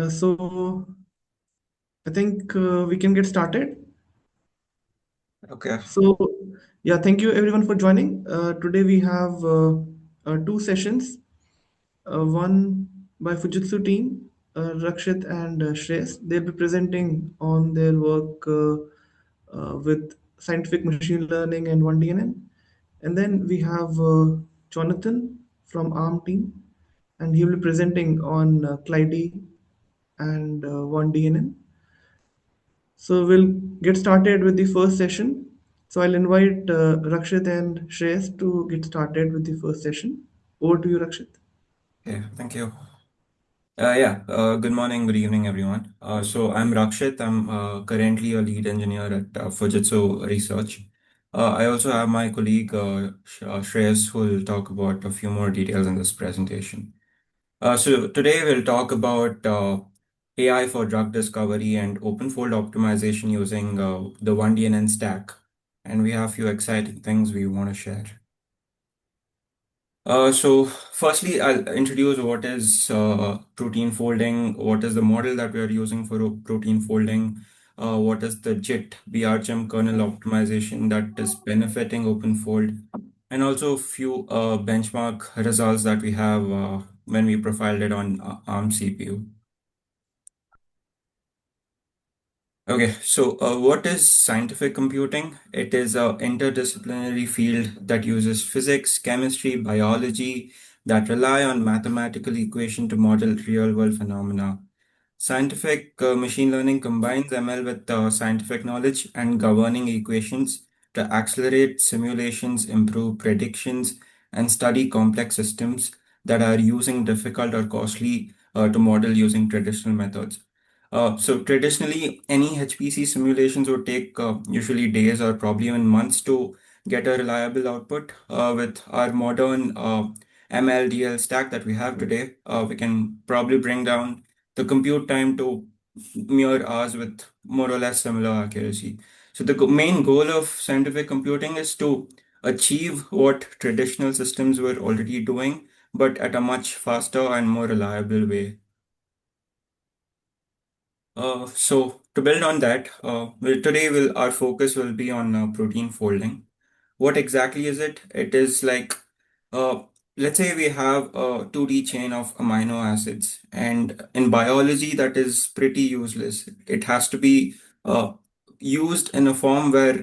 So I think we can get started. Okay. So yeah, thank you everyone for joining. Today we have two sessions. One by Fujitsu team, Rakshith and Shreyas. They'll be presenting on their work with scientific machine learning and oneDNN. And then we have Jonathan from ARM team, and he will be presenting on Kleidi and oneDNN. So we'll get started with the first session. So I'll invite Rakshit and Shreyas to get started with the first session. Over to you, Rakshit. Okay. Thank you. Good morning, good evening, everyone. So I'm Rakshith. I'm currently a lead engineer at Fujitsu Research. I also have my colleague Shreyas who will talk about a few more details in this presentation. So today we'll talk about AI for drug discovery and OpenFold optimization using the oneDNN stack. And we have a few exciting things we want to share. So firstly, I'll introduce what is protein folding, what is the model that we are using for protein folding, what is the JIT BRGEM kernel optimization that is benefiting OpenFold, and also a few benchmark results that we have when we profiled it on ARM CPU. Okay, so what is scientific computing? It is an interdisciplinary field that uses physics, chemistry, biology that rely on mathematical equation to model real-world phenomena. Scientific machine learning combines ML with scientific knowledge and governing equations to accelerate simulations, improve predictions, and study complex systems that are using difficult or costly to model using traditional methods. So traditionally, any HPC simulations would take usually days or probably even months to get a reliable output. With our modern MLDL stack that we have today, we can probably bring down the compute time to mere hours with more or less similar accuracy. So the main goal of scientific computing is to achieve what traditional systems were already doing, but at a much faster and more reliable way. So to build on that, our focus will be on protein folding. What exactly is it? It is like, uh, let's say we have a 2D chain of amino acids, and in biology, that is pretty useless. It has to be used in a form where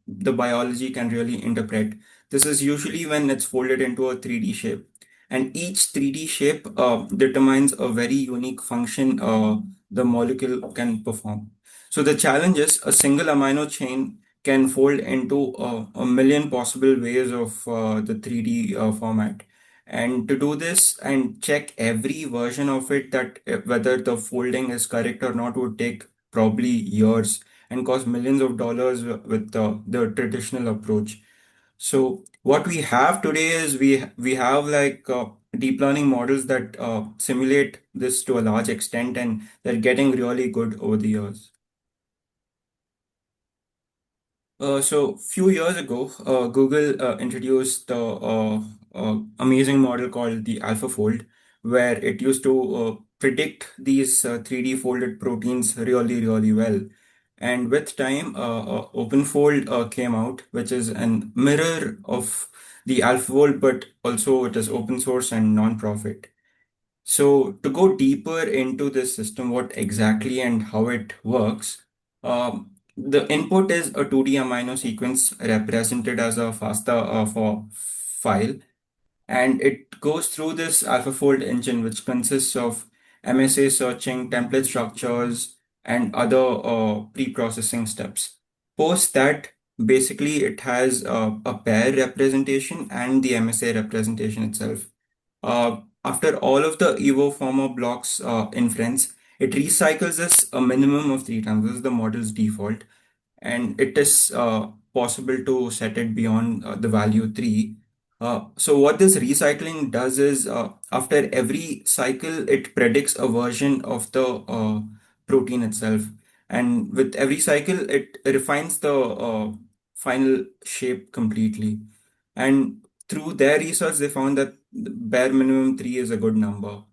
the biology can really interpret. This is usually when it's folded into a 3D shape. And each 3D shape determines a very unique function the molecule can perform. So the challenge is a single amino chain can fold into a million possible ways of the 3D format. And to do this and check every version of it that whether the folding is correct or not would take probably years and cost millions of dollars with the traditional approach. So what we have today is we have like deep learning models that simulate this to a large extent, and they're getting really good over the years. So few years ago, Google introduced the amazing model called the AlphaFold, where it used to predict these 3D folded proteins really, really well. And with time, OpenFold came out, which is an mirror of the AlphaFold, but also it is open source and non-profit. So to go deeper into this system, what exactly and how it works, the input is a 2D amino sequence represented as a FASTA for file, and it goes through this AlphaFold engine, which consists of MSA searching, template structures, and other pre-processing steps. Post that, basically, it has a pair representation and the MSA representation itself. After all of the Evo former blocks inference, it recycles this a minimum of 3 times. This is the model's default, and it is possible to set it beyond the value 3. So what this recycling does is after every cycle, it predicts a version of the protein itself. And with every cycle, it refines the final shape completely. And through their research, they found that the bare minimum 3 is a good number.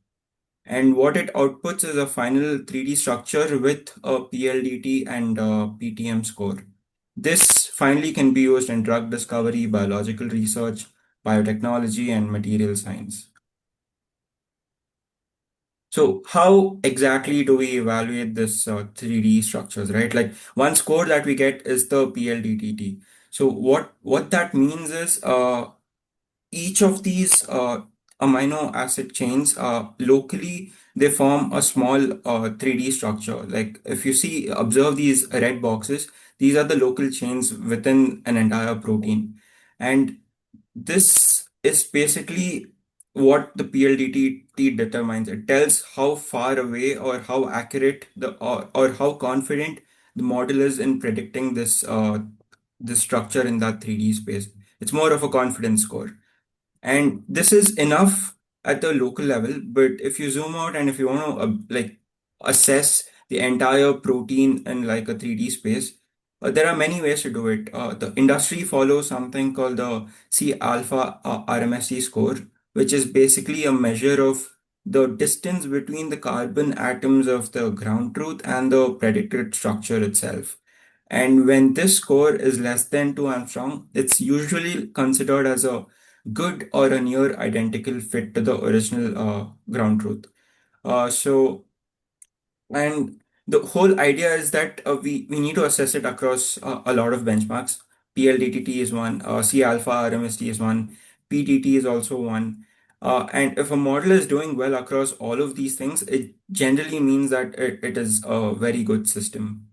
And what it outputs is a final 3D structure with a PLDT and a PTM score. This finally can be used in drug discovery, biological research, biotechnology, and material science. So how exactly do we evaluate this 3D structures, right? Like one score that we get is the PLDTT. So what that means is each of these amino acid chains locally they form a small 3D structure. Like if you see observe these red boxes, these are the local chains within an entire protein. And this is basically what the PLDT determines. It tells how far away or how accurate or how confident the model is in predicting this structure in that 3D space. It's more of a confidence score. And this is enough at the local level, but if you zoom out and if you want to like assess the entire protein in like a 3D space, there are many ways to do it. The industry follows something called the C alpha RMSE score, which is basically a measure of the distance between the carbon atoms of the ground truth and the predicted structure itself. And when this score is less than 2 Armstrong, it's usually considered as a good or a near identical fit to the original ground truth. So, and the whole idea is that we need to assess it across a lot of benchmarks. PLDTT is one, C alpha RMST is one, PTT is also one. And if a model is doing well across all of these things, it generally means that it is a very good system.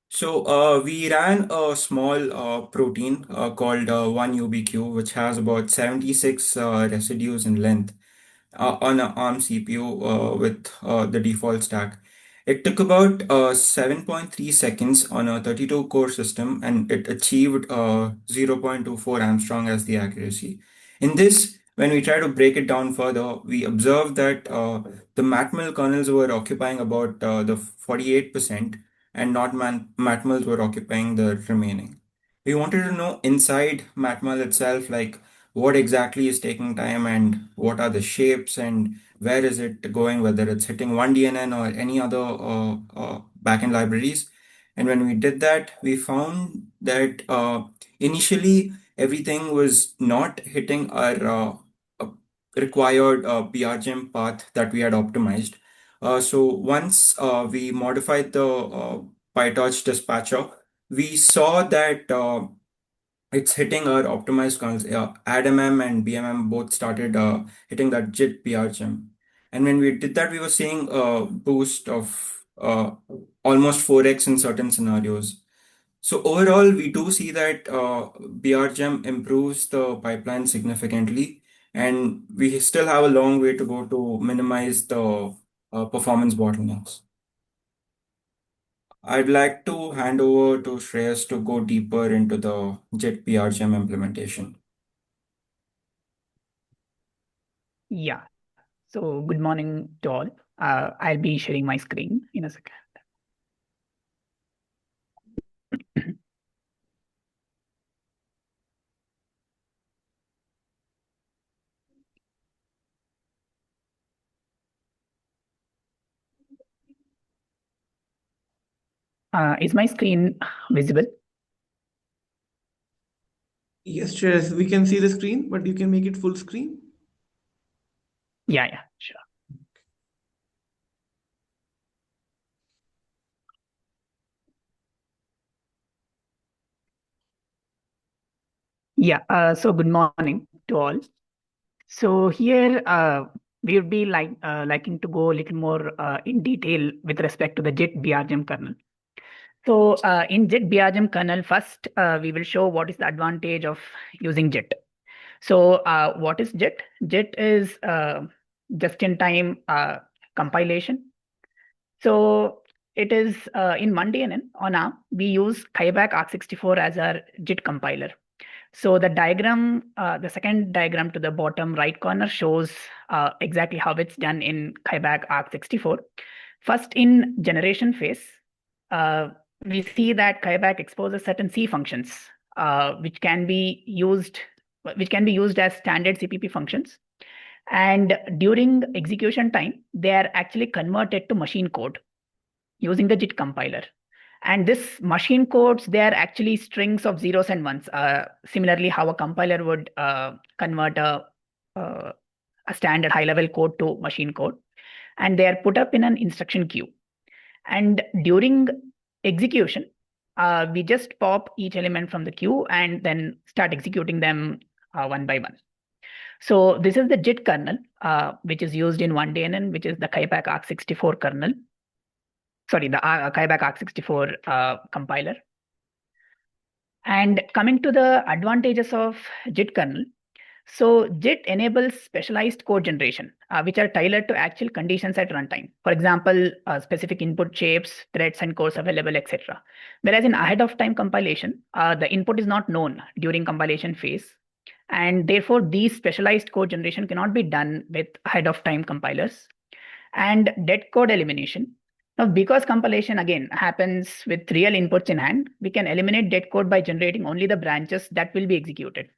So we ran a small protein called 1UBQ, which has about 76 residues in length on an ARM CPU with the default stack. It took about 7.3 seconds on a 32 core system and it achieved 0.24 Armstrong as the accuracy. In this, when we try to break it down further, we observed that the matmel kernels were occupying about the 48% and not matmels were occupying the remaining. We wanted to know inside matmel itself, like what exactly is taking time and what are the shapes and where is it going, whether it's hitting oneDNN or any other backend libraries. And when we did that, we found that initially everything was not hitting our required BRGM path that we had optimized. So once we modified the PyTorch dispatcher, we saw that it's hitting our optimized kernels. AddMM and BMM both started hitting that JIT PRGM. And when we did that, we were seeing a boost of almost 4x in certain scenarios. So overall, we do see that BRGM improves the pipeline significantly, and we still have a long way to go to minimize the performance bottlenecks. I'd like to hand over to Shreyas to go deeper into the JIT PRGM implementation. Yeah. So good morning to all. I'll be sharing my screen in a second. Is my screen visible? Yes, Shreyas, we can see the screen, but you can make it full screen. Yeah, sure. Yeah, so good morning to all. So here we would be liking to go a little more in detail with respect to the JIT BRGM kernel. So in JIT BRGM kernel, first we will show what is the advantage of using JIT. So what is JIT? JIT is just-in-time compilation. So it is in oneDNN on ARM, we use KleidiAI arc64 as our JIT compiler. So the diagram, the second diagram to the bottom right corner shows exactly how it's done in KleidiAI arc64. First, in generation phase, we see that KleidiAI exposes certain C functions, which can be used as standard CPP functions. And during execution time, they are actually converted to machine code using the JIT compiler. And this machine codes, they are actually strings of zeros and ones. Similarly, how a compiler would convert a standard high-level code to machine code. And they are put up in an instruction queue. And during execution, we just pop each element from the queue and then start executing them one by one. So this is the JIT kernel, which is used in oneDNN, which is the KleidiAI Arc64 kernel. Sorry, the KleidiAI Arc64 compiler. And coming to the advantages of JIT kernel, so JIT enables specialized code generation, which are tailored to actual conditions at runtime. For example, specific input shapes, threads and cores available, etc. Whereas in ahead of time compilation, the input is not known during compilation phase. And therefore, these specialized code generation cannot be done with ahead of time compilers. And dead code elimination. Now, because compilation again happens with real inputs in hand, we can eliminate dead code by generating only the branches that will be executed.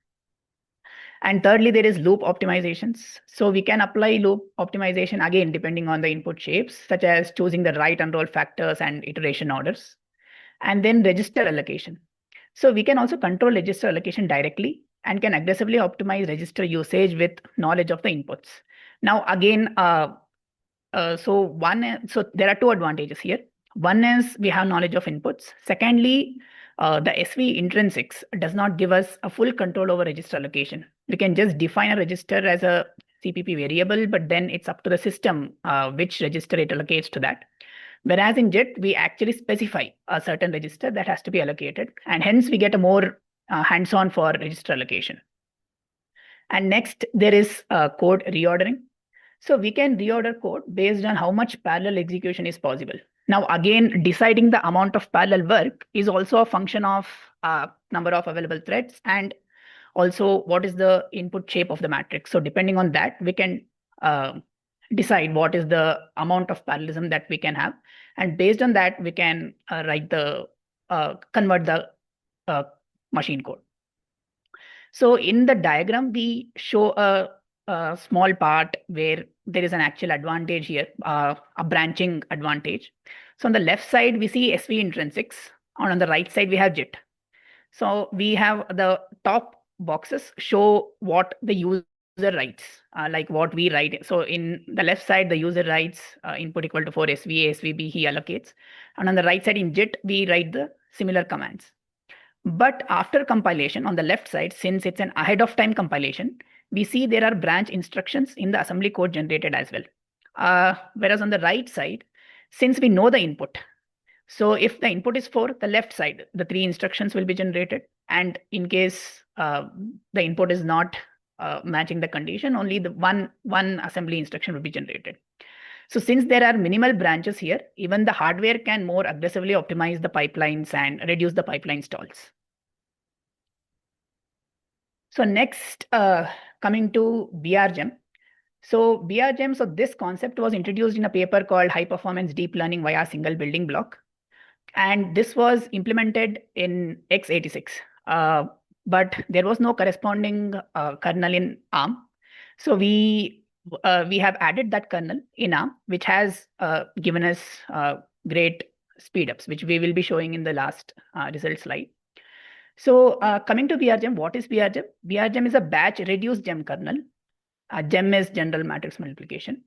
And thirdly, there is loop optimizations. So we can apply loop optimization again, depending on the input shapes, such as choosing the right unroll factors and iteration orders. And then register allocation. So we can also control register allocation directly and can aggressively optimize register usage with knowledge of the inputs. Now, again, so there are two advantages here. One is we have knowledge of inputs. Secondly, the SV intrinsics does not give us a full control over register allocation. We can just define a register as a CPP variable, but then it's up to the system which register it allocates to that. Whereas in JIT, we actually specify a certain register that has to be allocated, and hence we get a more hands-on for register allocation. And next, there is code reordering. So we can reorder code based on how much parallel execution is possible. Now, again, deciding the amount of parallel work is also a function of number of available threads and also what is the input shape of the matrix. So depending on that, we can decide what is the amount of parallelism that we can have. And based on that, we can convert the machine code. So in the diagram, we show a small part where there is an actual advantage here, a branching advantage. So on the left side, we see SV intrinsics, and on the right side, we have JIT. So we have the top boxes show what the user writes, like what we write. So in the left side, the user writes input equal to 4 SV, SVB, he allocates. And on the right side in JIT, we write the similar commands. But after compilation on the left side, since it's an ahead of time compilation, we see there are branch instructions in the assembly code generated as well. Whereas on the right side, since we know the input, so if the input is 4, the left side, the 3 instructions will be generated. And in case the input is not matching the condition, only the one assembly instruction will be generated. So since there are minimal branches here, even the hardware can more aggressively optimize the pipelines and reduce the pipeline stalls. So next, coming to BRGEM. So BRGEM, so this concept was introduced in a paper called High Performance Deep Learning via Single Building Block. And this was implemented in x86, but there was no corresponding kernel in ARM. So we have added that kernel in ARM, which has given us great speedups, which we will be showing in the last result slide. So coming to BRGEM, what is BRGEM? BRGEM is a batch reduced GEM kernel. GEM is general matrix multiplication.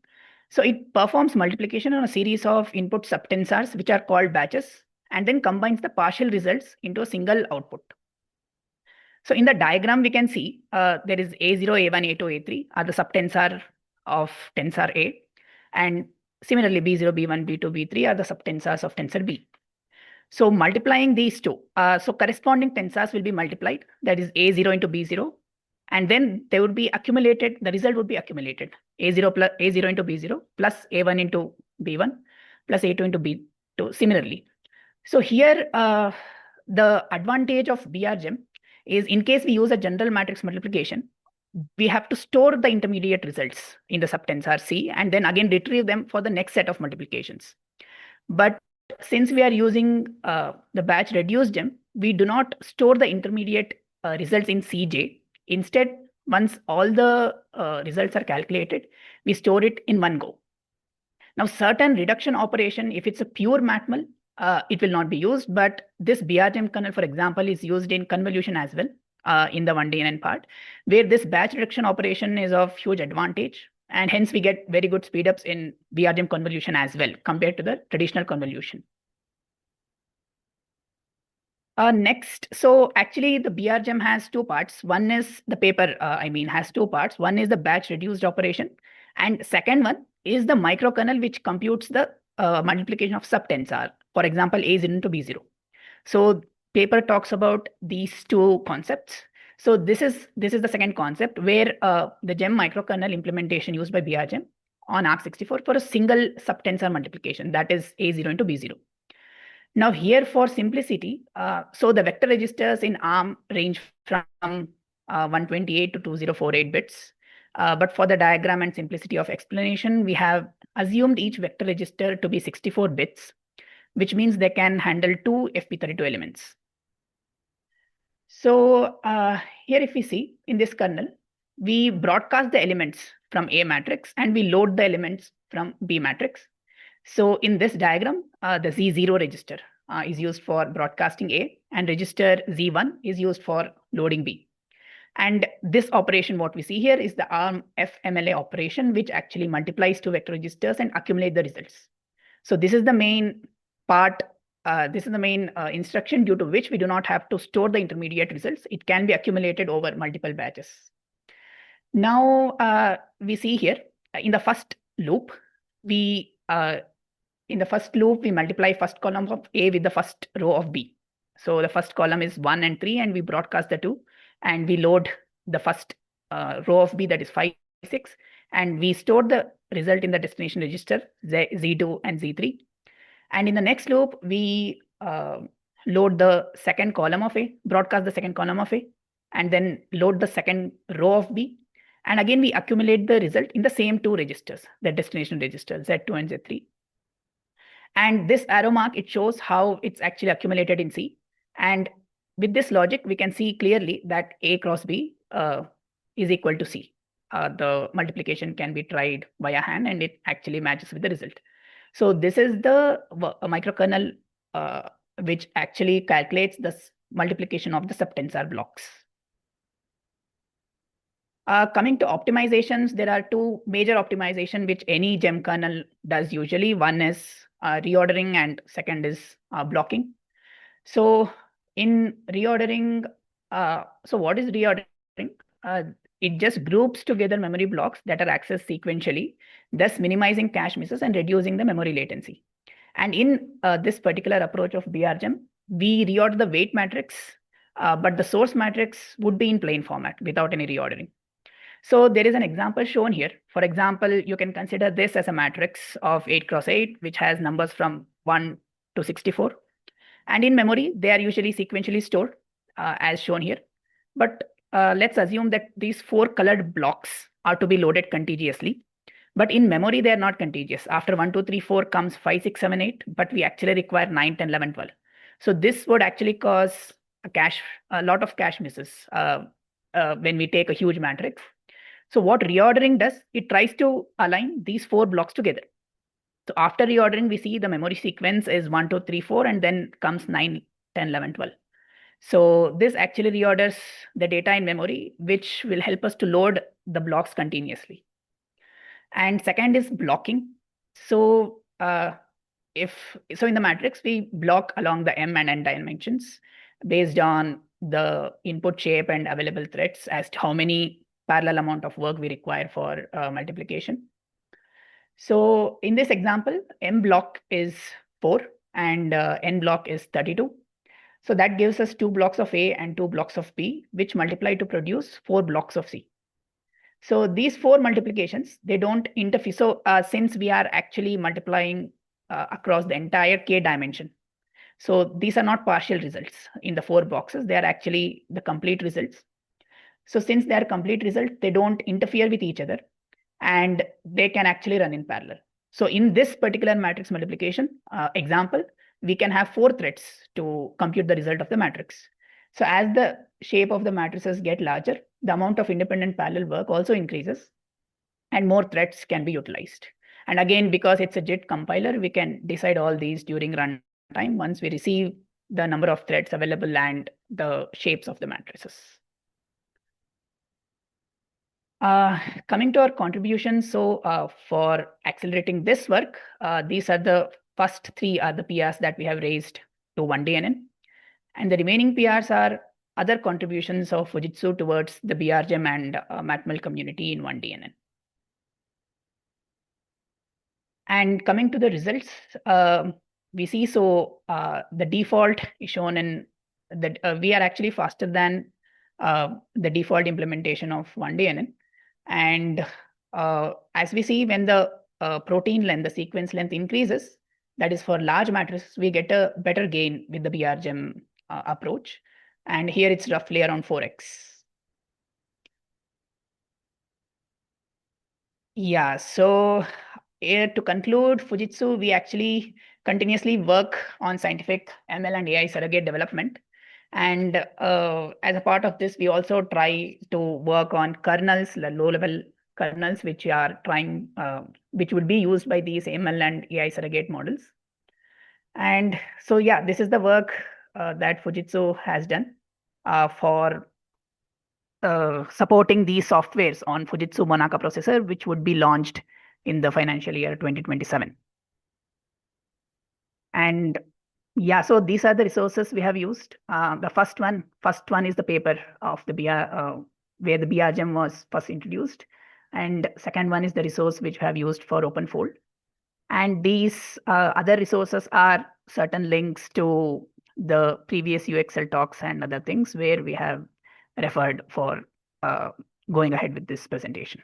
So it performs multiplication on a series of input subtensors, which are called batches, and then combines the partial results into a single output. So in the diagram, we can see there is A0, A1, A2, A3 are the subtensor of tensor A. And similarly, B0, B1, B2, B3 are the subtensors of tensor B. So multiplying these two, so corresponding tensors will be multiplied, that is A0 into B0. And then they would be accumulated, the result would be accumulated, A0 into B0 plus A1 into B1 plus A2 into B2 similarly. So here, the advantage of BRGEM is in case we use a general matrix multiplication, we have to store the intermediate results in the subtensor C and then again retrieve them for the next set of multiplications. But since we are using the batch reduced GEM, we do not store the intermediate results in CJ. Instead, Once all the results are calculated, we store it in one go. Now, certain reduction operation, if it's a pure matmul, it will not be used, but this BRGEM kernel, for example, is used in convolution as well, in the oneDNN part, where this batch reduction operation is of huge advantage, and hence we get very good speedups in BRGEM convolution as well compared to the traditional convolution. Next, so actually the BRGEM has two parts. One is the paper, has two parts. One is the batch reduced operation, and second one is the microkernel which computes the multiplication of subtensor. For example, A0 into B0. So paper talks about these two concepts. So this is the second concept where the GEM microkernel implementation used by BRGEM on ARC64 for a single subtensor multiplication, that is A0 into B0. Now here for simplicity, so the vector registers in ARM range from 128 to 2048 bits. But for the diagram and simplicity of explanation, we have assumed each vector register to be 64 bits, which means they can handle 2 FP32 elements. So here if we see in this kernel, we broadcast the elements from A matrix and we load the elements from B matrix. So in this diagram, the Z0 register is used for broadcasting A, and register Z1 is used for loading B. And this operation, what we see here is the ARM FMLA operation, which actually multiplies two vector registers and accumulate the results. So this is the main part. This is the main instruction due to which we do not have to store the intermediate results. It can be accumulated over multiple batches. Now we see here in the first loop, we multiply first column of A with the first row of B. So the first column is 1 and 3, and we broadcast the 2, and we load the first row of B, that is 5, 6, and we store the result in the destination register Z2 and Z3. And in the next loop, we load the second column of A, broadcast the second column of A, and then load the second row of B. And again, we accumulate the result in the same two registers, the destination register Z2 and Z3. And this arrow mark, it shows how it's actually accumulated in C. And with this logic, we can see clearly that A cross B is equal to C. The multiplication can be tried via hand, and it actually matches with the result. So this is the microkernel which actually calculates the multiplication of the subtensor blocks. Coming to optimizations, there are two major optimizations which any GEM kernel does usually. One is reordering, and second is blocking. So in reordering, so what is reordering? It just groups together memory blocks that are accessed sequentially, thus minimizing cache misses and reducing the memory latency. And in this particular approach of BRGEM, we reorder the weight matrix, but the source matrix would be in plain format without any reordering. So there is an example shown here. For example, you can consider this as a matrix of 8 cross 8, which has numbers from 1 to 64. And in memory, they are usually sequentially stored as shown here. But let's assume that these 4 colored blocks are to be loaded contiguously. But in memory, they are not contiguous. After 1, 2, 3, 4 comes 5, 6, 7, 8, but we actually require 9, 10, 11, 12. So this would actually cause a lot of cache misses when we take a huge matrix. So what reordering does, it tries to align these 4 blocks together. So after reordering, we see the memory sequence is 1, 2, 3, 4, and then comes 9, 10, 11, 12. So this actually reorders the data in memory, which will help us to load the blocks continuously. And second is blocking. So in the matrix, we block along the M and N dimensions based on the input shape and available threads as to how many parallel amount of work we require for multiplication. So in this example, M block is 4 and N block is 32. So that gives us 2 blocks of A and 2 blocks of B, which multiply to produce 4 blocks of C. So these 4 multiplications, they don't interfere. So since we are actually multiplying across the entire K dimension, so these are not partial results in the 4 boxes. They are actually the complete results. So since they are complete results, they don't interfere with each other, and they can actually run in parallel. So in this particular matrix multiplication example, we can have 4 threads to compute the result of the matrix. So as the shape of the matrices get larger, the amount of independent parallel work also increases and more threads can be utilized. And again, because it's a JIT compiler, we can decide all these during runtime once we receive the number of threads available and the shapes of the matrices. Coming to our contributions, so for accelerating this work, these are the first three are the PRs that we have raised to oneDNN. And the remaining PRs are other contributions of Fujitsu towards the BRGEM and MATML community in oneDNN. And coming to the results, we see the default is shown in that we are actually faster than the default implementation of oneDNN. And as we see, when the protein length, the sequence length increases, that is for large matrices, we get a better gain with the BRGEM approach. And here it's roughly around 4x. Yeah, so to conclude, Fujitsu, we actually continuously work on scientific ML and AI surrogate development. And as a part of this, we also try to work on kernels, low-level kernels, which are which would be used by these ML and AI surrogate models. And so, yeah, this is the work that Fujitsu has done for supporting these softwares on Fujitsu Monaka processor, which would be launched in the financial year 2027. And yeah, so these are the resources we have used. The first one is the paper of the where the BRGEM was first introduced. And second one is the resource which we have used for OpenFold. And these other resources are certain links to the previous UXL talks and other things where we have referred for going ahead with this presentation.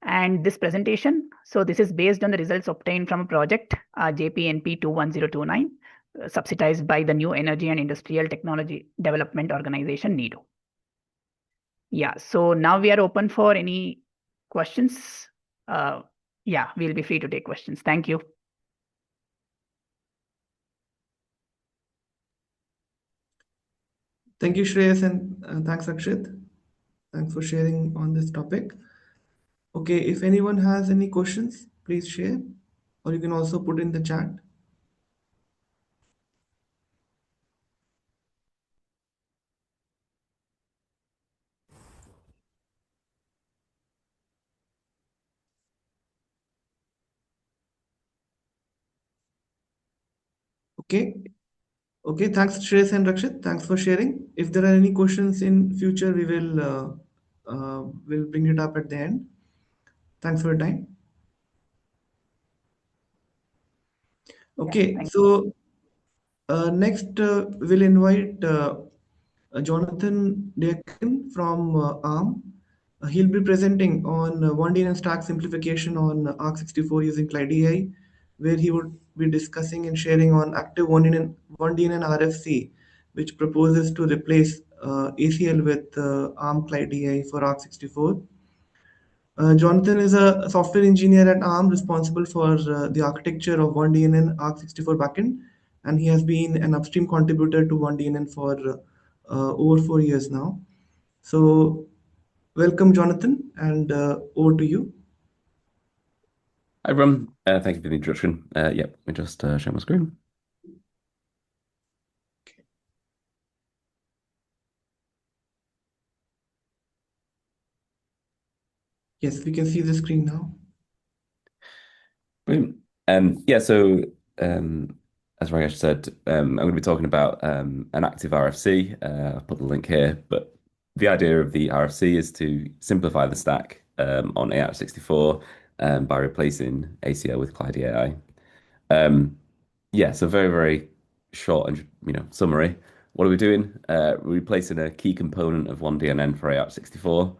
And this presentation, so this is based on the results obtained from a project JPNP 21029, subsidized by the New Energy and Industrial Technology Development Organization, NEDO. Yeah, so now we are open for any questions. Yeah, we'll be free to take questions. Thank you. Thank you, Shreyas, and thanks, Rakshith. Thanks for sharing on this topic. Okay, if anyone has any questions, please share, or you can also put in the chat. Okay. Okay, thanks, Shreyas and Rakshit. Thanks for sharing. If there are any questions in future, we will bring it up at the end. Thanks for your time. Okay, Yeah, so next we'll invite Jonathan Deakin from ARM. He'll be presenting on oneDNN stack simplification on ARC64 using KleidiAI, where he would be discussing and sharing on active oneDNN RFC, which proposes to replace ACL with ARM KleidiAI for ARC64. Jonathan is a software engineer at ARM responsible for the architecture of oneDNN ARC64 backend, and he has been an upstream contributor to oneDNN for over 4 years now. So, welcome, Jonathan, and over to you. Hi, everyone. Thank you for the introduction. Yeah, let me just share my screen. Yes, we can see the screen now. Brilliant. Yeah, so as Rakesh said, I'm going to be talking about an active RFC. I've put the link here, but the idea of the RFC is to simplify the stack on ARC64 by replacing ACL with KleidiAI. Yeah, so very, very short and summary. What are we doing? We're replacing a key component of oneDNN for ARC64.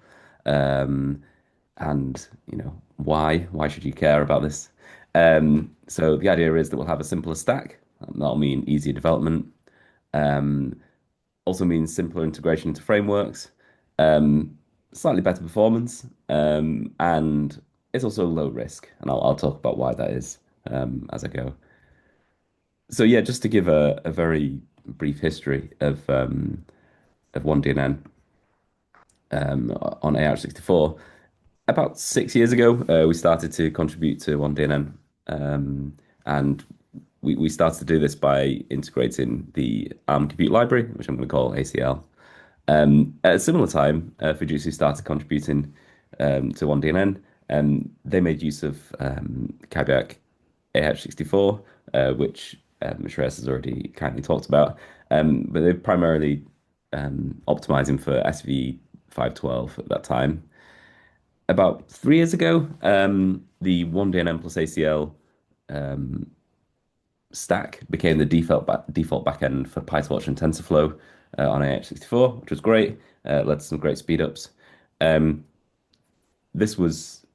And why? Why should you care about this? So the idea is that we'll have a simpler stack. That'll mean easier development. Also means simpler integration into frameworks. Slightly better performance. And it's also low risk. And I'll talk about why that is as I go. So yeah, just to give a very brief history of oneDNN. on AR64. About 6 years ago, we started to contribute to oneDNN, and we started to do this by integrating the ARM compute library, which I'm going to call ACL. At a similar time, Fujitsu started contributing to oneDNN, and they made use of KleidiAI AH64, which Shreyas has already kindly talked about. But they're primarily optimizing for SV512 at that time. About 3 years ago, the oneDNN plus ACL stack became the default backend for PyTorch and TensorFlow on AH64, which was great. Led to some great speed ups. Um, this was,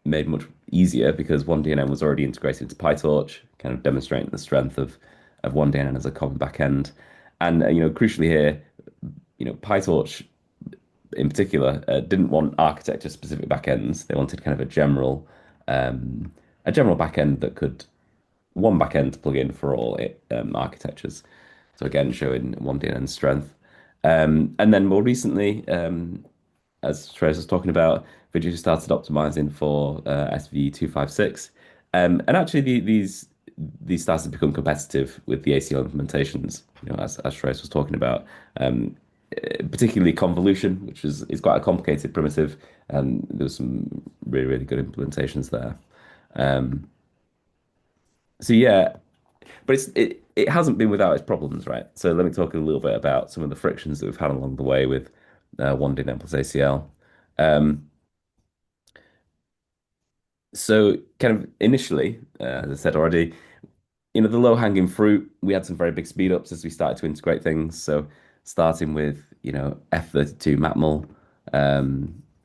made much easier because oneDNN was already integrated into PyTorch, kind of demonstrating the strength of oneDNN as a common backend. And crucially here, PyTorch in particular didn't want architecture-specific backends. They wanted kind of a general backend that could one backend to plug in for all architectures. So again, showing oneDNN's strength. And then more recently, as Shreyas was talking about, Fujitsu started optimizing for SV256. And actually, these started to become competitive with the ACL implementations, as Shreyas was talking about. Particularly convolution, which is quite a complicated primitive. There was some really, really good implementations there. So yeah, but it hasn't been without its problems, right? So let me talk a little bit about some of the frictions that we've had along the way with oneDNN plus ACL. Um, so kind of initially, as I said already, the low-hanging fruit, we had some very big speed ups as we started to integrate things. So starting with, F32 matmul,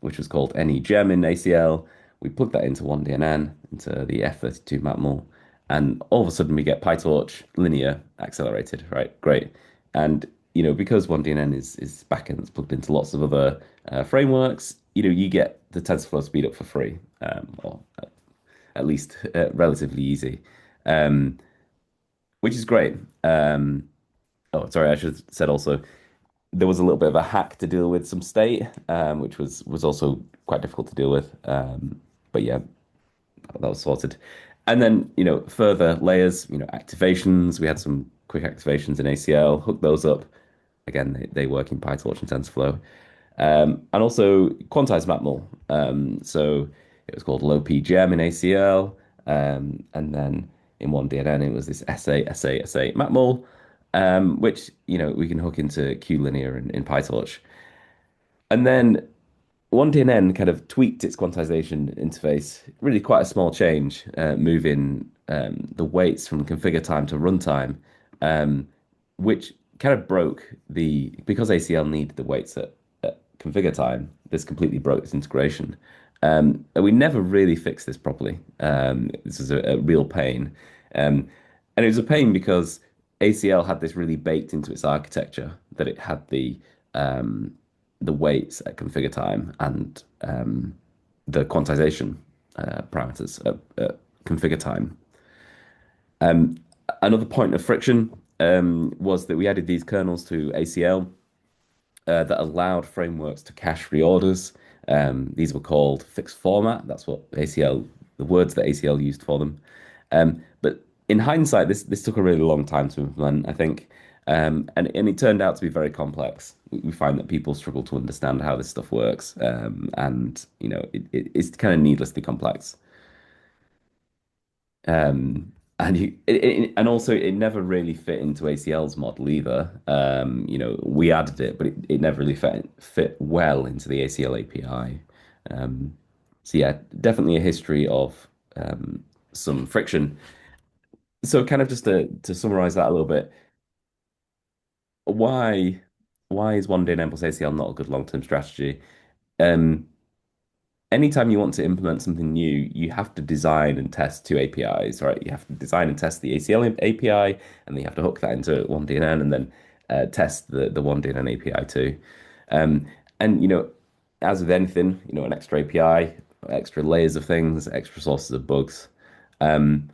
which was called NEGEM in ACL. We plugged that into oneDNN, into the F32 matmul, and all of a sudden we get PyTorch linear accelerated, right? Great. And, because oneDNN is backend that's plugged into lots of other frameworks, you get the TensorFlow speed up for free, or at least relatively easy. Which is great. Oh, sorry, I should have said also there was a little bit of a hack to deal with some state, which was also quite difficult to deal with. But yeah, that was sorted. And then, further layers, activations. We had some quick activations in ACL, hooked those up. Again, they work in PyTorch and TensorFlow. And also quantized matmul. So it was called low PGM in ACL. And then in oneDNN, it was this SA matmul, which, we can hook into QLinear in PyTorch. And then oneDNN kind of tweaked its quantization interface, really quite a small change, moving the weights from configure time to runtime, which kind of broke because ACL needed the weights at configure time, this completely broke this integration. And we never really fixed this properly. This is a real pain. And it was a pain because ACL had this really baked into its architecture that it had the weights at configure time and the quantization parameters at configure time. Another point of friction was that we added these kernels to ACL that allowed frameworks to cache reorders. These were called fixed format. That's what the words that ACL used for them. But in hindsight, this took a really long time to implement, I think. And it turned out to be very complex. We find that people struggle to understand how this stuff works. And, it's kind of needlessly complex. And also it never really fit into ACL's model either. We added it, but it never really fit well into the ACL API. So yeah, definitely a history of some friction. So kind of just to summarize that a little bit, why is oneDNN plus ACL not a good long-term strategy? Um, Anytime you want to implement something new, you have to design and test two APIs, right? You have to design and test the ACL API, and then you have to hook that into oneDNN and then test the oneDNN API too. Um, and as with anything, an extra API, extra layers of things, extra sources of bugs. Um,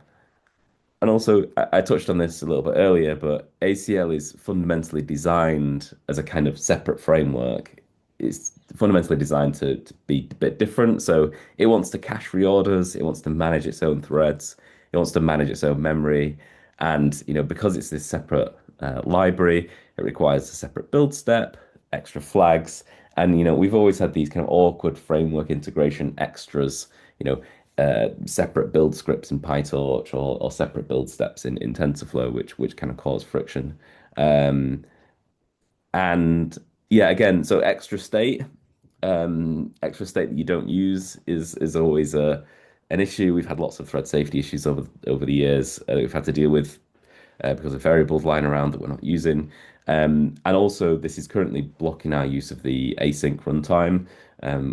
and also, I touched on this a little bit earlier, but ACL is fundamentally designed as a kind of separate framework. It's fundamentally designed to be a bit different. So it wants to cache reorders, it wants to manage its own threads, it wants to manage its own memory, and because it's this separate library, it requires a separate build step, extra flags, and we've always had these kind of awkward framework integration extras, separate build scripts in PyTorch or separate build steps in TensorFlow, which kind of cause friction. Um, and yeah, again, so extra state that you don't use is always an issue. We've had lots of thread safety issues over the years we've had to deal with because of variables lying around that we're not using. And also, this is currently blocking our use of the async runtime,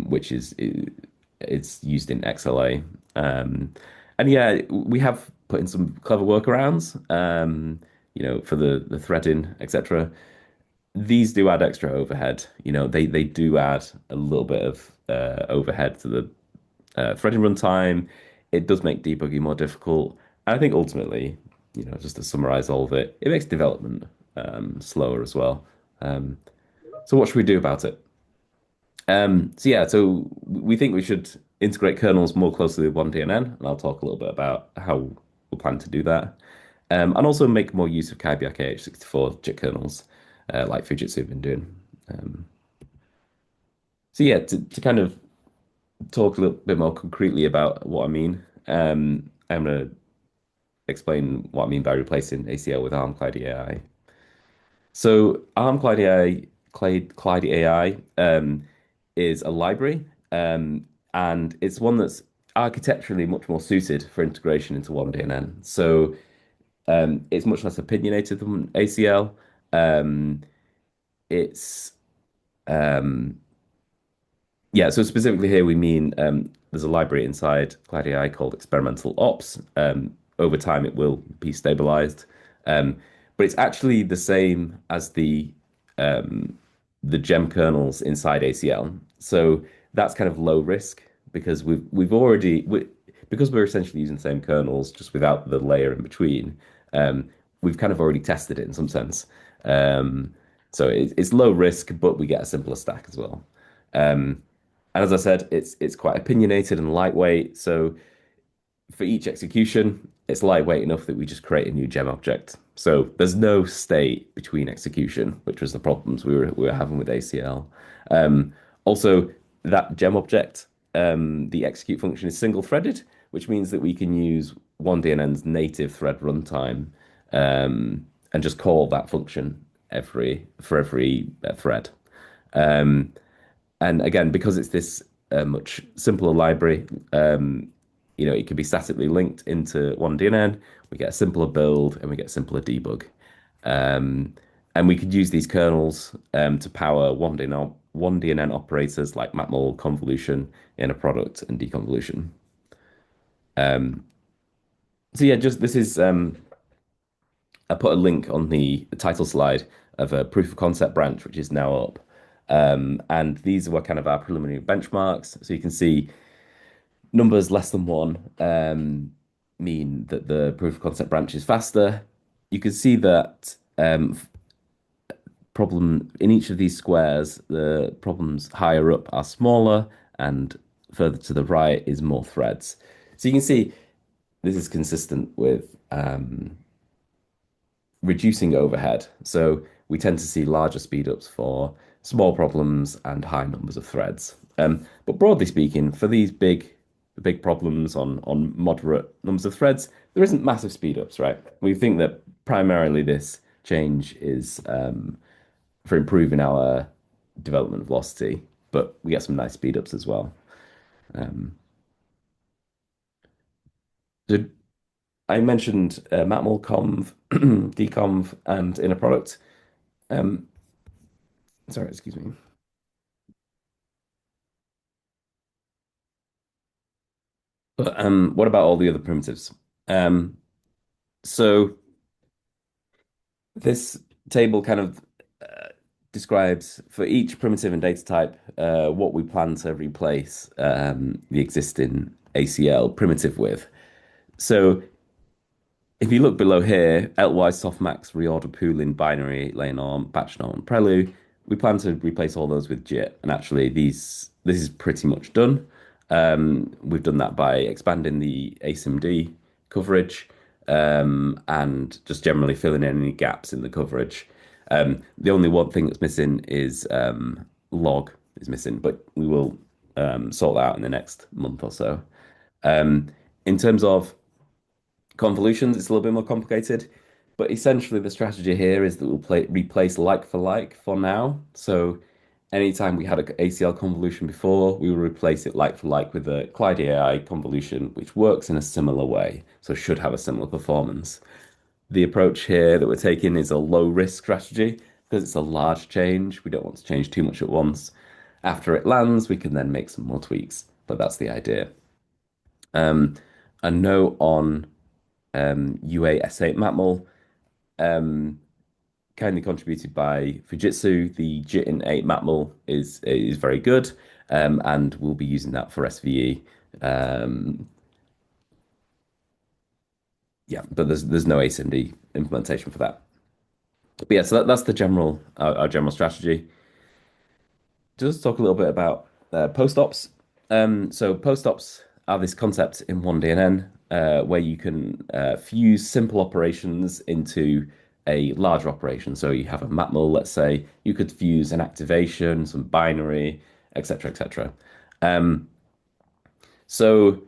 which it's used in XLA. And yeah, we have put in some clever workarounds, for the threading, etc. These do add extra overhead. They do add a little bit of overhead to the threading runtime. It does make debugging more difficult. And I think ultimately, just to summarize all of it, it makes development slower as well. Um, so what should we do about it? So we think we should integrate kernels more closely with oneDNN, and I'll talk a little bit about how we plan to do that. And also make more use of KleidiAI H64 JIT kernels, like Fujitsu have been doing. Um, to kind of talk a little bit more concretely about what I mean, I'm going to explain what I mean by replacing ACL with ARM KleidiAI. So ARM KleidiAI is a library, and it's one that's architecturally much more suited for integration into oneDNN. So it's much less opinionated than ACL. It's um, Yeah, so specifically here we mean there's a library inside KleidiAI called experimental ops. Over time it will be stabilized, but it's actually the same as the gem kernels inside ACL. So that's kind of low risk because because we're essentially using the same kernels just without the layer in between. We've kind of already tested it in some sense. So it's low risk, but we get a simpler stack as well. Um, and as I said, it's quite opinionated and lightweight. So for each execution, it's lightweight enough that we just create a new gem object. So there's no state between execution, which was the problems we were having with ACL. Also, that gem object, the execute function is single threaded, which means that we can use oneDNN's native thread runtime and just call that function for every thread. Um, and again, because it's this much simpler library, it can be statically linked into oneDNN. We get a simpler build and we get simpler debug. Um, and we could use these kernels to power oneDNN operators like mapmul, convolution, inner product, and deconvolution. Um, just this is I put a link on the title slide of a proof of concept branch, which is now up. And these were kind of our preliminary benchmarks. So you can see numbers less than one mean that the proof of concept branch is faster. You can see that problem in each of these squares, the problems higher up are smaller and further to the right is more threads. So you can see this is consistent with reducing overhead. So we tend to see larger speedups for small problems and high numbers of threads. But broadly speaking, for these big problems on moderate numbers of threads, there isn't massive speedups, right? We think that primarily this change is for improving our development velocity, but we get some nice speedups as well. So I mentioned mapmul, conv, deconv, and inner product. Um, sorry, excuse me. But what about all the other primitives? So this table kind of describes for each primitive and data type what we plan to replace the existing ACL primitive with. So if you look below here, LY softmax reorder pooling binary lane norm batch norm prelude, we plan to replace all those with JIT, and actually this is pretty much done. We've done that by expanding the asymd coverage and just generally filling in any gaps in the coverage. The only one thing that's missing is log is missing, but we will sort that out in the next month or so. In terms of convolutions, it's a little bit more complicated, but essentially the strategy here is that we'll replace like for like for now. So anytime we had an ACL convolution before, we will replace it like for like with a KleidiAI convolution, which works in a similar way, so should have a similar performance. The approach here that we're taking is a low risk strategy because it's a large change. We don't want to change too much at once. After it lands, we can then make some more tweaks, but that's the idea. A note on UA S8 matmul, kindly contributed by Fujitsu. The JIT in 8 matmul is very good, and we'll be using that for SVE. Yeah, but there's no asymd implementation for that. But yeah, so that's the general our general strategy. Just talk a little bit about post ops. So post ops are this concept in oneDNN where you can fuse simple operations into a larger operation. So you have a matmul, let's say, you could fuse an activation, some binary, etc., etc. So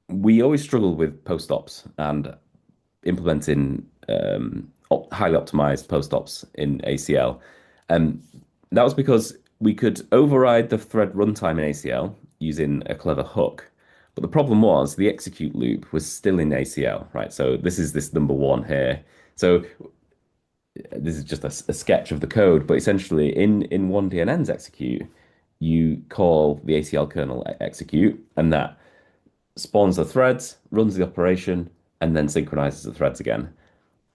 we always struggle with post ops and implementing highly optimized post ops in ACL. That was because we could override the thread runtime in ACL using a clever hook. But the problem was the execute loop was still in ACL, right? So this is this number one here. So this is just a sketch of the code, but essentially in oneDNN's execute, you call the ACL kernel execute, and that spawns the threads, runs the operation, and then synchronizes the threads again,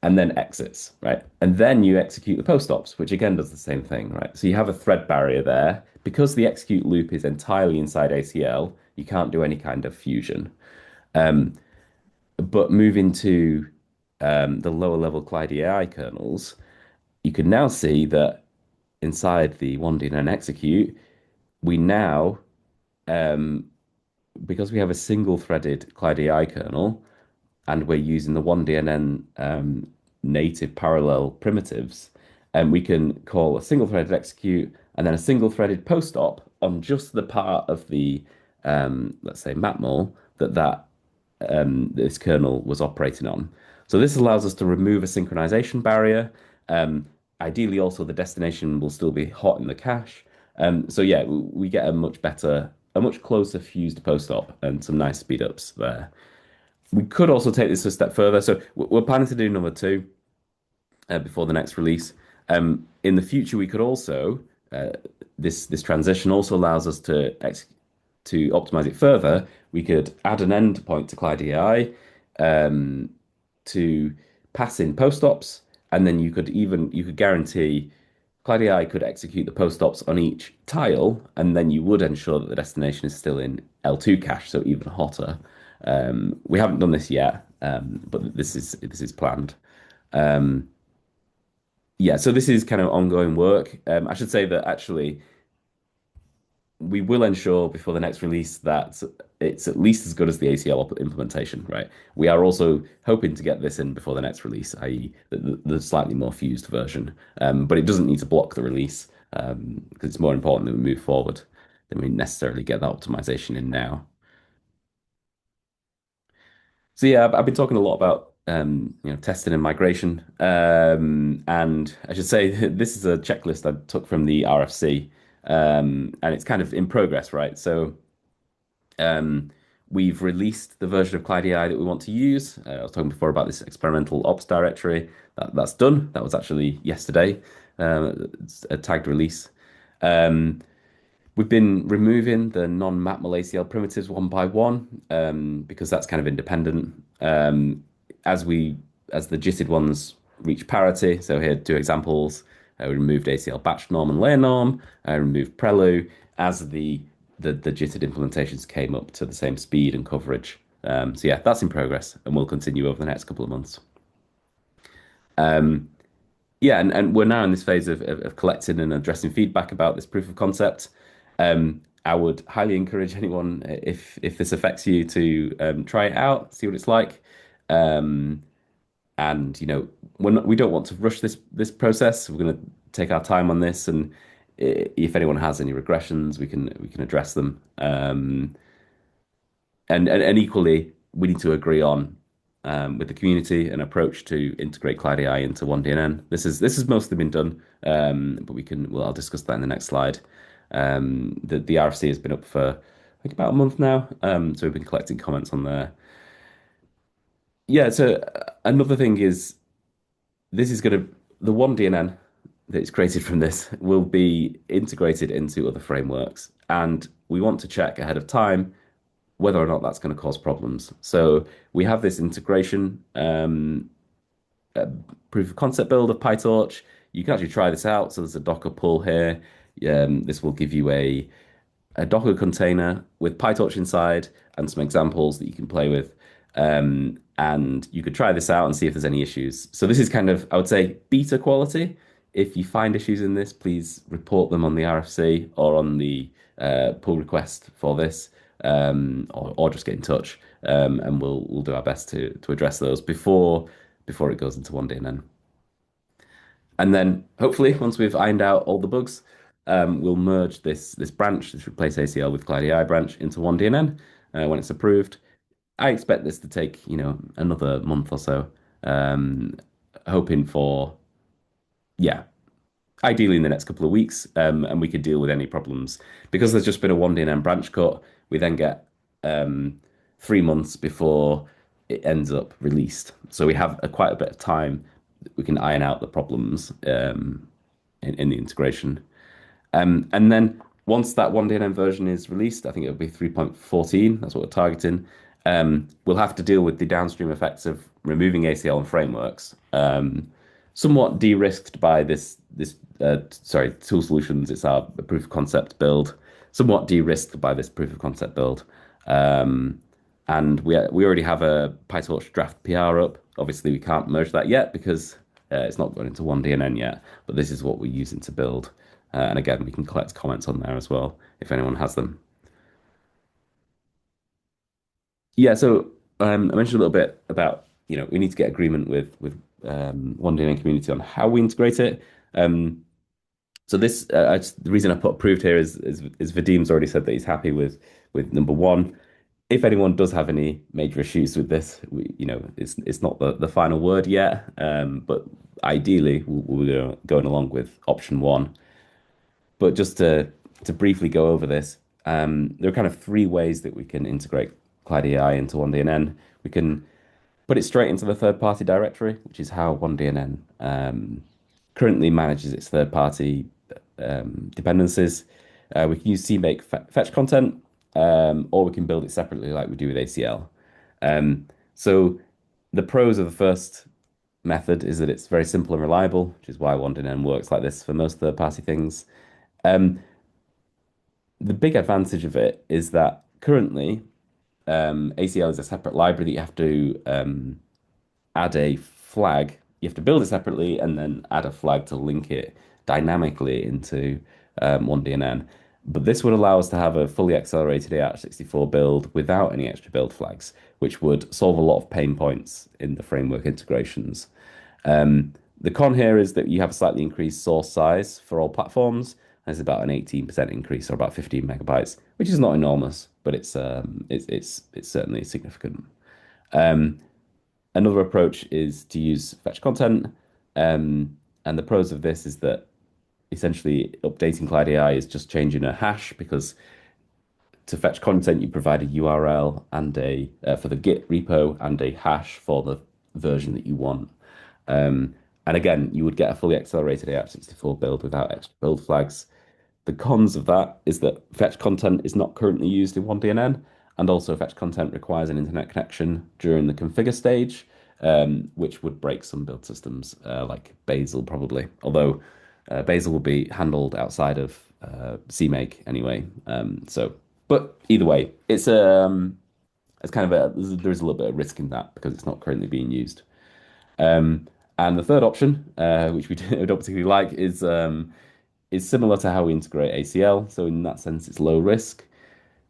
and then exits, right? And then you execute the post ops, which again does the same thing, right? So you have a thread barrier there. Because the execute loop is entirely inside ACL, you can't do any kind of fusion. But moving to the lower level KleidiAI kernels, you can now see that inside the oneDNN execute, we now, because we have a single threaded KleidiAI kernel, and we're using the oneDNN native parallel primitives, and we can call a single threaded execute and then a single threaded post op on just the part of the let's say matmul that this kernel was operating on. So this allows us to remove a synchronization barrier. Ideally, also the destination will still be hot in the cache. So yeah, we get a much closer fused post op and some nice speed ups there. We could also take this a step further. So we're planning to do number 2 before the next release. In the future, we could also this transition also allows us to optimize it further. We could add an endpoint to KleidiAI to pass in post ops, and then you could guarantee KleidiAI could execute the post ops on each tile, and then you would ensure that the destination is still in L2 cache, so even hotter. We haven't done this yet, but this is planned. Yeah, so this is kind of ongoing work. I should say that actually we will ensure before the next release that it's at least as good as the ACL implementation, right? We are also hoping to get this in before the next release, i.e. the slightly more fused version. But it doesn't need to block the release because it's more important that we move forward than we necessarily get that optimization in now. So yeah, I've been talking a lot about testing and migration, and I should say this is a checklist I took from the RFC, and it's kind of in progress, right? So we've released the version of KleidiAI that we want to use. I was talking before about this experimental ops directory. That's done. That was actually yesterday. It's a tagged release. We've been removing the non-matmul ACL primitives one by one because that's kind of independent. As the JITted ones reach parity, so here 2 examples. We removed ACL batch norm and layer norm. Removed prelu as the JITted implementations came up to the same speed and coverage. So yeah, that's in progress and will continue over the next couple of months. Yeah, and we're now in this phase of collecting and addressing feedback about this proof of concept. I would highly encourage anyone, if this affects you, to try it out, see what it's like. Um, and we don't want to rush this process. We're going to take our time on this, and if anyone has any regressions, we can address them. And equally, we need to agree on with the community an approach to integrate KleidiAI into oneDNN. This has mostly been done, but I'll discuss that in the next slide. The RFC has been up for I think about a month now, so we've been collecting comments on there. Yeah, so another thing is this is going to the oneDNN that is created from this will be integrated into other frameworks, and we want to check ahead of time whether or not that's going to cause problems. So we have this integration proof of concept build of PyTorch. You can actually try this out. So there's a Docker pull here. This will give you a Docker container with PyTorch inside and some examples that you can play with. And you could try this out and see if there's any issues. So this is kind of, I would say, beta quality. If you find issues in this, please report them on the RFC or on the pull request for this, or just get in touch, and we'll do our best to address those before it goes into oneDNN. And then hopefully, once we've ironed out all the bugs, we'll merge this branch, this replace ACL with KleidiAI branch into oneDNN when it's approved. I expect this to take, another month or so, hoping for, yeah, ideally in the next couple of weeks, and we could deal with any problems. Because there's just been a oneDNN branch cut, we then get 3 months before it ends up released. So we have quite a bit of time that we can iron out the problems in the integration. And then once that oneDNN version is released, I think it'll be 3.14, that's what we're targeting. We'll have to deal with the downstream effects of removing ACL and frameworks. Somewhat de-risked by this tool solutions. It's our proof of concept build. Somewhat de-risked by this proof of concept build. And we already have a PyTorch draft PR up. Obviously, we can't merge that yet because it's not going into oneDNN yet. But this is what we're using to build. And again, we can collect comments on there as well if anyone has them. Yeah, so I mentioned a little bit about, we need to get agreement with oneDNN community on how we integrate it. So the reason I put approved here is Vadim's already said that he's happy with number one. If anyone does have any major issues with this, it's not the final word yet. But ideally, we're going along with option one. But just to briefly go over this, there are kind of three ways that we can integrate KleidiAI into oneDNN. We can put it straight into the third-party directory, which is how oneDNN currently manages its third-party dependencies. We can use CMake fetch content, or we can build it separately like we do with ACL. So the pros of the first method is that it's very simple and reliable, which is why oneDNN works like this for most third-party things. The big advantage of it is that currently ACL is a separate library that you have to add a flag. You have to build it separately and then add a flag to link it dynamically into oneDNN. But this would allow us to have a fully accelerated AH64 build without any extra build flags, which would solve a lot of pain points in the framework integrations. The con here is that you have a slightly increased source size for all platforms. There's about an 18% increase, or about 15 megabytes, which is not enormous, but it's certainly significant. Another approach is to use fetch content, and the pros of this is that essentially updating KleidiAI is just changing a hash, because to fetch content you provide a URL and for the Git repo and a hash for the version that you want. And again, you would get a fully accelerated AH64 build without extra build flags. The cons of that is that fetch content is not currently used in oneDNN, and also fetch content requires an internet connection during the configure stage, which would break some build systems, like Bazel probably. Although Bazel will be handled outside of CMake anyway. But either way, it's kind of there is a little bit of risk in that because it's not currently being used. And the third option, which we don't particularly like, is similar to how we integrate ACL. So in that sense, it's low risk.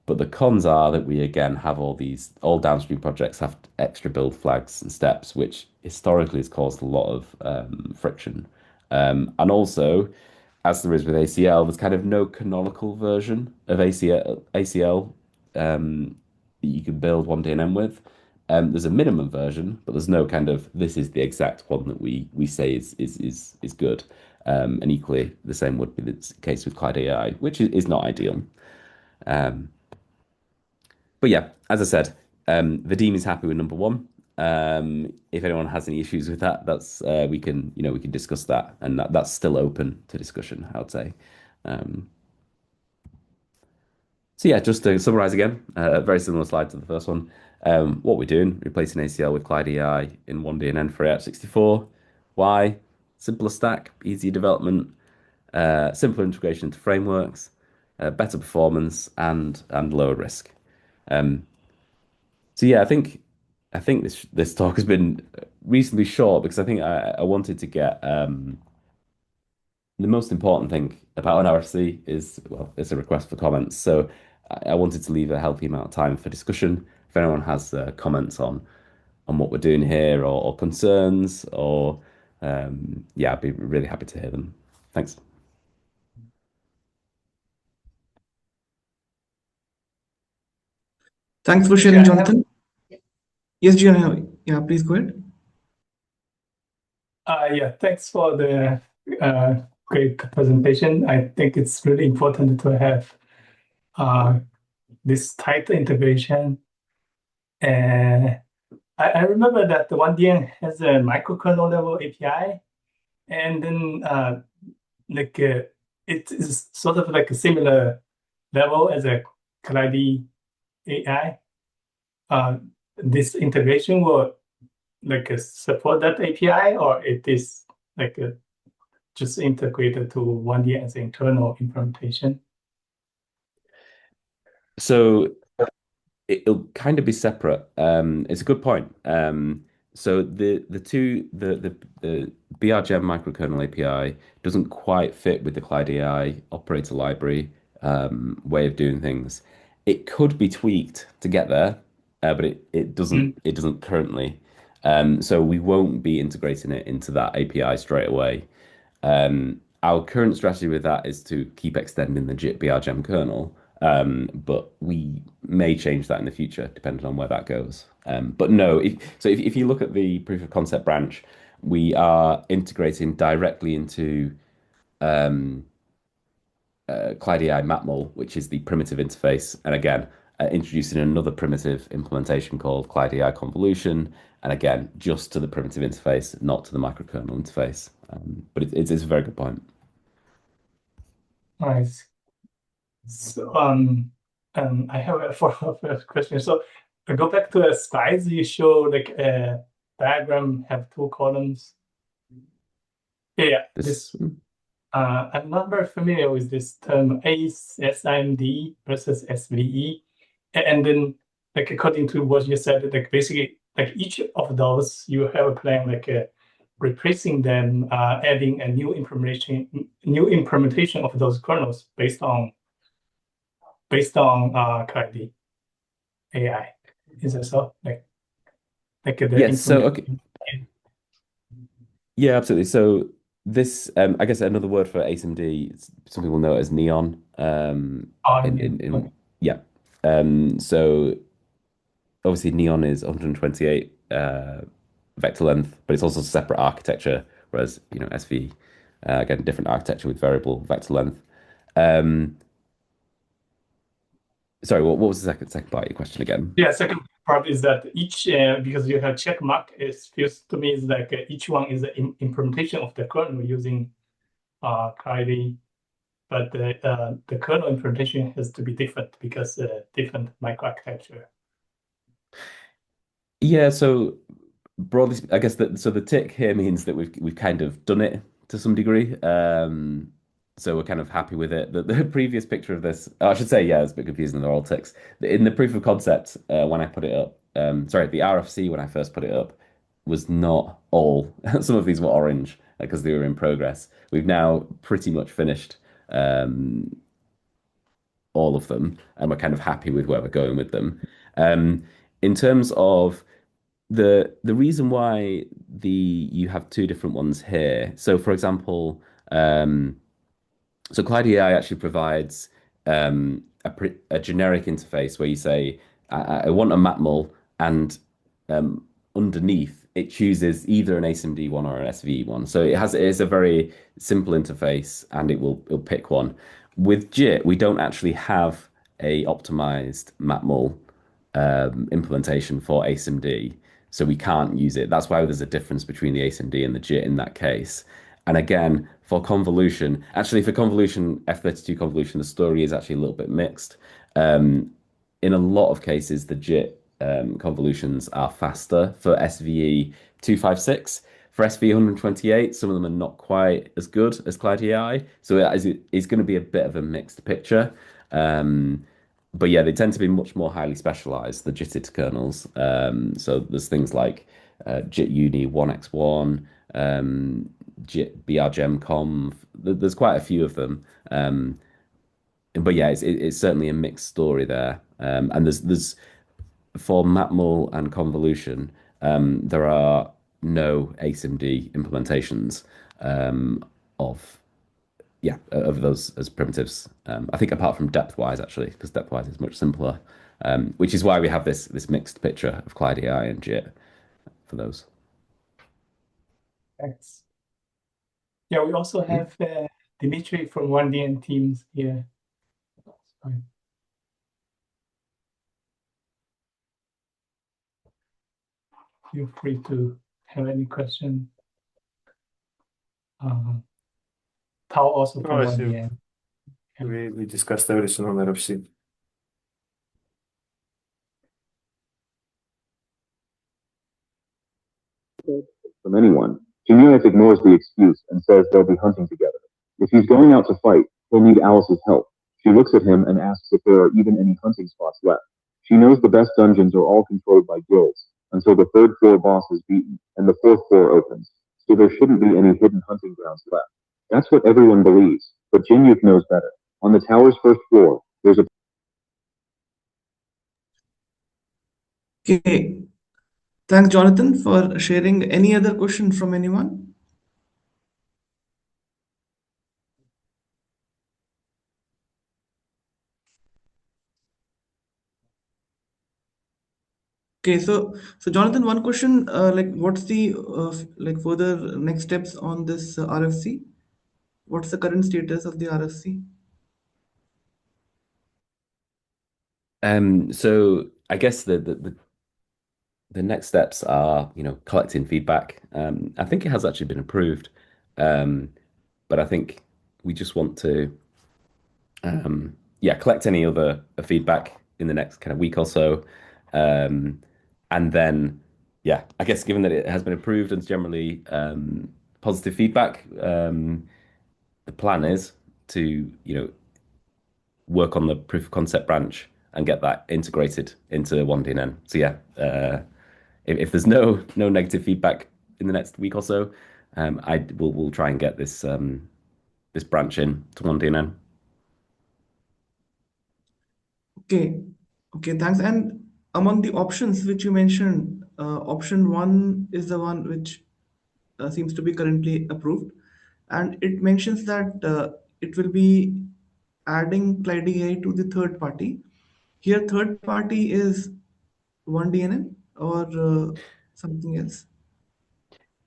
But the cons are that we again have all downstream projects have extra build flags and steps, which historically has caused a lot of friction. And also, as there is with ACL, there's kind of no canonical version of ACL that you can build oneDNN with. There's a minimum version, but there's no kind of this is the exact one that we say is good. And equally, the same would be the case with KleidiAI, which is not ideal. Um, but yeah, as I said, the team is happy with number one. If anyone has any issues with that, that's we can discuss that, and that's still open to discussion, I would say. Um, so yeah, just to summarize again, a very similar slide to the first one. What we're doing, replacing ACL with KleidiAI in oneDNN for AH64. Why? Simpler stack, easier development, simpler integration into frameworks, better performance, and lower risk. Um, so yeah, I think this talk has been reasonably short because I think I wanted to get the most important thing about an RFC is, well, it's a request for comments. So I wanted to leave a healthy amount of time for discussion. If anyone has comments on what we're doing here or concerns or yeah, I'd be really happy to hear them. Thanks. Thanks for sharing, Jonathan. Yes, Gian, yeah, please go ahead. Yeah, thanks for the great presentation. I think it's really important to have this tight integration. And I remember that the oneDNN has a microkernel level API, and then it is sort of like a similar level as a KleidiAI. This integration will support that API, or it is just integrated to oneDNN as internal implementation? So it'll kind of be separate. It's a good point. So the BRGEM microkernel API doesn't quite fit with the KleidiAI operator library way of doing things. It could be tweaked to get there, but it doesn't currently. So we won't be integrating it into that API straight away. Our current strategy with that is to keep extending the JIT BRGEM kernel, but we may change that in the future depending on where that goes. But no, if you look at the proof of concept branch, we are integrating directly into KleidiAI MapMul, which is the primitive interface, and again, introducing another primitive implementation called KleidiAI Convolution, and again, just to the primitive interface, not to the microkernel interface. But it's a very good point. Nice. So I have a follow-up question. So I go back to the slides you show, like a diagram have two columns. Yeah, I'm not very familiar with this term SIMD versus SVE. And then like according to what you said, like basically like each of those you have a plan replacing them, adding a new implementation of those kernels based on KleidiAI. Is that so? Yes, so okay. Yeah, absolutely. So this, I guess another word for ASMD, some people know it as neon. Yeah. So obviously neon is 128 vector length, but it's also a separate architecture, whereas SV, again, different architecture with variable vector length. Sorry, what was the second part of your question again? Yeah, second part is that each because you have check mark, it feels to me is like each one is an implementation of the kernel using Kleidi, but the kernel implementation has to be different because different microarchitecture. Yeah, so broadly, I guess so the tick here means that we've kind of done it to some degree. So we're kind of happy with it. The previous picture of this, I should say, yeah, it's a bit confusing. They're all ticks. In the proof of concept, when I put it up, sorry, the RFC when I first put it up, was not all. Some of these were orange because they were in progress. We've now pretty much finished all of them, and we're kind of happy with where we're going with them. Um, in terms of the reason why you have two different ones here. So, for example, so KleidiAI actually provides a generic interface where you say, I want a matmul, and underneath it chooses either an asymd one or an SVE one. So it is a very simple interface, and it'll pick one. With JIT, we don't actually have a optimized matmul implementation for asymd, so we can't use it. That's why there's a difference between the asymd and the JIT in that case. And again, for convolution, actually for convolution, F32 convolution, the story is actually a little bit mixed. In a lot of cases, the JIT convolutions are faster for SVE 256. For SVE 128, some of them are not quite as good as KleidiAI. So it's going to be a bit of a mixed picture. But yeah, they tend to be much more highly specialized, the JITted kernels. So there's things like JIT Uni 1x1, JIT BRGemConv. There's quite a few of them. But yeah, it's certainly a mixed story there. And there's for matmul and convolution, there are no asymd implementations of of those as primitives. I think apart from depthwise actually, because depthwise is much simpler, which is why we have this mixed picture of KleidiAI and JIT for those. Thanks. Yeah, we also have Dimitri from oneDNN teams here. Sorry. Feel free to have any question. Tao also from oneDNN. We discussed everything on RFC. From anyone, Genetic ignores the excuse and says they'll be hunting together. If he's going out to fight, he'll need Alice's help. She looks at him and asks if there are even any hunting spots left. She knows the best dungeons are all controlled by guilds until the third floor boss is beaten and the fourth floor opens, so there shouldn't be any hidden hunting grounds left. That's what everyone believes, but Jinyuk knows better. On the tower's first floor, there's a Okay. Thanks, Jonathan, for sharing. Any other question from anyone? Okay, so Jonathan, one question, like what's the like further next steps on this RFC? What's the current status of the RFC? So I guess the next steps are, collecting feedback. I think it has actually been approved, but I think we just want to, collect any other feedback in the next kind of week or so, and then, I guess given that it has been approved and it's generally positive feedback, the plan is to, work on the proof of concept branch and get that integrated into oneDNN. So if there's no negative feedback in the next week or so, we'll try and get this this branch in to oneDNN. Okay, thanks. And among the options which you mentioned, option one is the one which seems to be currently approved, and it mentions that it will be adding KleidiAI to the third party. Here, third party is oneDNN or something else.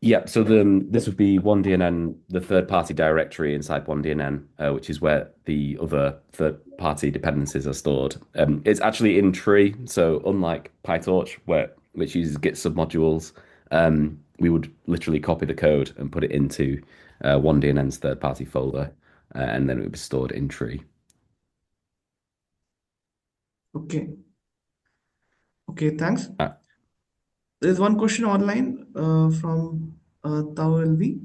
Yeah, so this would be oneDNN, the third-party directory inside oneDNN, which is where the other third-party dependencies are stored. It's actually in tree, so unlike PyTorch, which uses Git submodules, we would literally copy the code and put it into oneDNN's third-party folder, and then it would be stored in tree. Okay, thanks. There's one question online from Tao LV.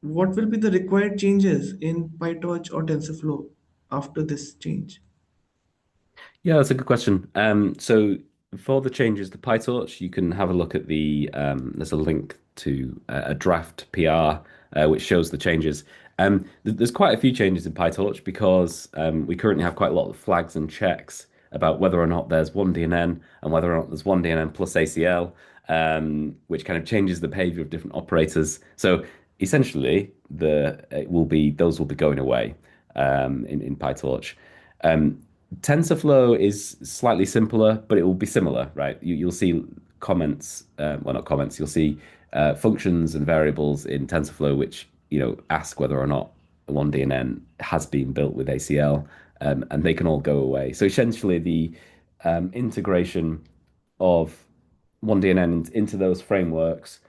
What will be the required changes in PyTorch or TensorFlow after this change? Yeah, that's a good question. So for the changes to PyTorch, you can have a look at there's a link to a draft PR which shows the changes. There's quite a few changes in PyTorch because we currently have quite a lot of flags and checks about whether or not there's oneDNN and whether or not there's oneDNN plus ACL, which kind of changes the behavior of different operators. So essentially, those will be going away in PyTorch. TensorFlow is slightly simpler, but it will be similar, right? You'll see comments, well, not comments. You'll see functions and variables in TensorFlow which ask whether or not oneDNN has been built with ACL, and they can all go away. So essentially, the integration of oneDNN into those frameworks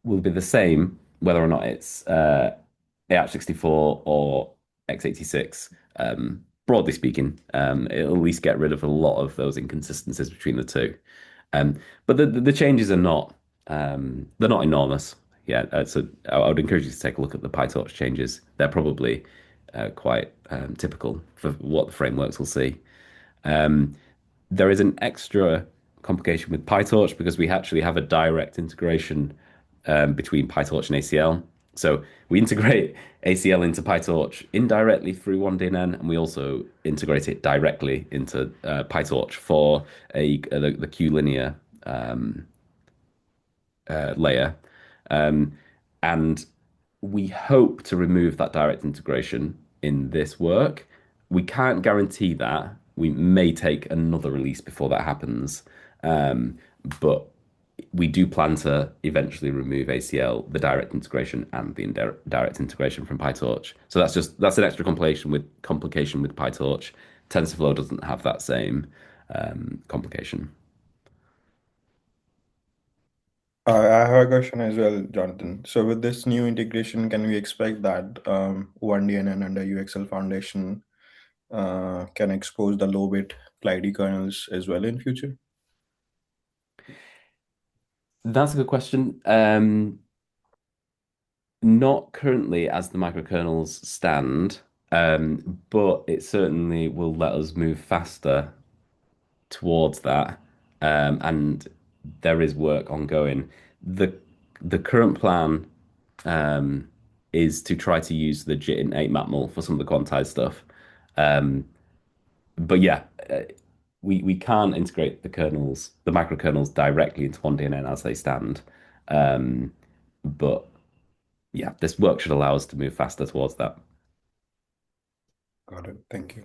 will be the same whether or not it's AH64 or x86. Broadly speaking, it'll at least get rid of a lot of those inconsistencies between the two. But the changes are not they're not enormous. Yeah, so I would encourage you to take a look at the PyTorch changes. They're probably quite typical for what the frameworks will see. There is an extra complication with PyTorch because we actually have a direct integration between PyTorch and ACL. So we integrate ACL into PyTorch indirectly through oneDNN, and we also integrate it directly into PyTorch for the QLinear layer. And we hope to remove that direct integration in this work. We can't guarantee that. We may take another release before that happens. But we do plan to eventually remove ACL, the direct integration, and the indirect integration from PyTorch. So that's an extra complication with PyTorch. TensorFlow doesn't have that same complication. I have a question as well, Jonathan. So with this new integration, can we expect that oneDNN under UXL Foundation can expose the low-bit Kleidi kernels as well in future? That's a good question. Not currently as the microkernels stand, but it certainly will let us move faster towards that. And there is work ongoing. The current plan is to try to use the JIT8 matmul for some of the quantized stuff. But yeah, we can't integrate the microkernels directly into oneDNN as they stand. But yeah, this work should allow us to move faster towards that. Got it. Thank you.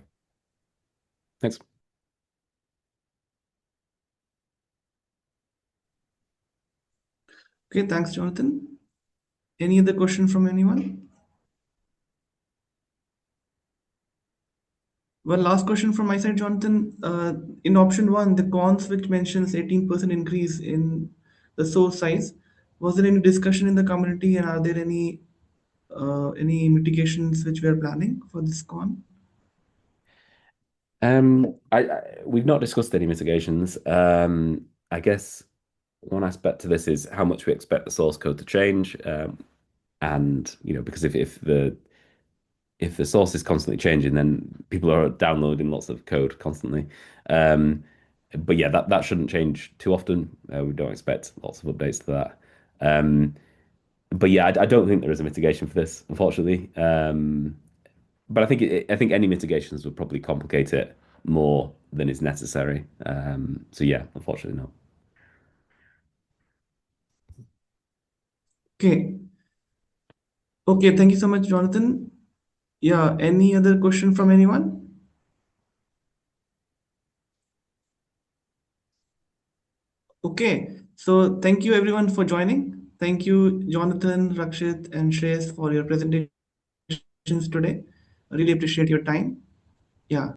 Thanks. Okay, thanks, Jonathan. Any other question from anyone? Well, last question from my side, Jonathan. In option 1, the cons which mentions 18% increase in the source size, was there any discussion in the community, and are there any mitigations which we are planning for this con? We've not discussed any mitigations. I guess one aspect to this is how much we expect the source code to change, and because if the source is constantly changing, then people are downloading lots of code constantly. But yeah, that shouldn't change too often. We don't expect lots of updates to that. But yeah, I don't think there is a mitigation for this, unfortunately. But I think any mitigations would probably complicate it more than is necessary. So yeah, unfortunately not. Okay. Okay, thank you so much, Jonathan. Yeah, any other question from anyone? Okay, so thank you everyone for joining. Thank you, Jonathan, Rakshith, and Shreyas for your presentations today. I really appreciate your time. Yeah.